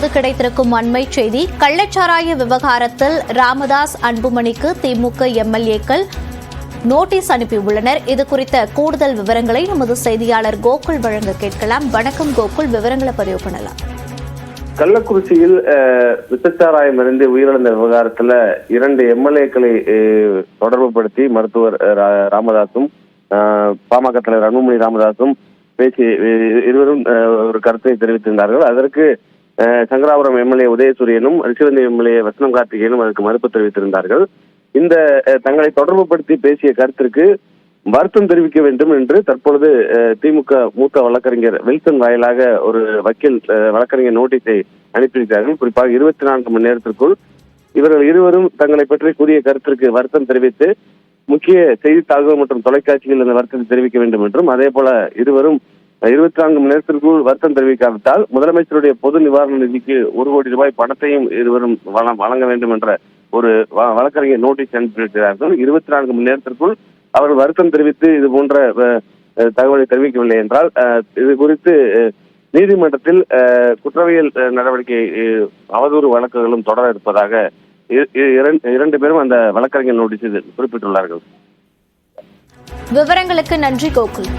தற்போது கிடைத்திருக்கும் அண்மை செய்தி. கள்ளச்சாராய விவகாரத்தில் ராமதாஸ், அன்புமணிக்கு திமுக எம்எல்ஏக்கள் நோட்டீஸ் அனுப்பியுள்ளனர். இது குறித்த கூடுதல் விவரங்களை நமது செய்தியாளர் கோகுல் வழங்க கேட்கலாம். வணக்கம் கோகுல், விவரங்களை பதிவு பண்ணலாம். கள்ளக்குறிச்சியில் விசச்சாராயம் இருந்து உயிரிழந்த விவகாரத்துல 2 எம்எல்ஏக்களை தொடர்புபடுத்தி மருத்துவர் ராமதாசும் பாமக தலைவர் அன்புமணி ராமதாசும் பேசி இருவரும் ஒரு கருத்தை தெரிவித்திருந்தார்கள். அதற்கு சங்கராபுரம் எம்எல்ஏ உதயசூரியனும், ரிஷிவந்தி எம்எல்ஏ வசனம் கார்த்திகேயனும் அதற்கு மறுப்பு தெரிவித்திருந்தார்கள். இந்த தங்களை தொடர்புபடுத்தி பேசிய கருத்திற்கு வருத்தம் தெரிவிக்க வேண்டும் என்று தற்பொழுது திமுக மூத்த வழக்கறிஞர் வில்சன் வாயிலாக ஒரு வழக்கறிஞர் நோட்டீஸை அனுப்பியிருக்கிறார்கள். குறிப்பாக 24 மணி நேரத்திற்குள் இவர்கள் இருவரும் தங்களை பற்றி கூறிய கருத்திற்கு வருத்தம் தெரிவித்து முக்கிய செய்தித்தாள்கள் மற்றும் தொலைக்காட்சிகள் இந்த வருத்தத்தை தெரிவிக்க வேண்டும் என்றும், அதே போல இருவரும் 24 மணி நேரத்திற்குள் வருத்தம் தெரிவிக்காவிட்டால் முதலமைச்சருடைய பொது நிவாரண நிதிக்கு 1 கோடி ரூபாய் பணத்தையும் இருவரும் வழங்க வேண்டும் என்ற ஒரு வழக்கறிஞர் நோட்டீஸ் அனுப்பியிருக்கிறார்கள். 24 மணி நேரத்திற்குள் அவர்கள் வருத்தம் தெரிவித்து இது போன்ற தகவலை தெரிவிக்கவில்லை என்றால் இது குறித்து நீதிமன்றத்தில் குற்றவியல் நடவடிக்கை அவதூறு வழக்குகளும் தொடர இருப்பதாக 2 பேரும் அந்த வழக்கறிஞர் நோட்டீஸில் குறிப்பிட்டுள்ளார்கள். விவரங்களுக்கு நன்றி கோகுல்.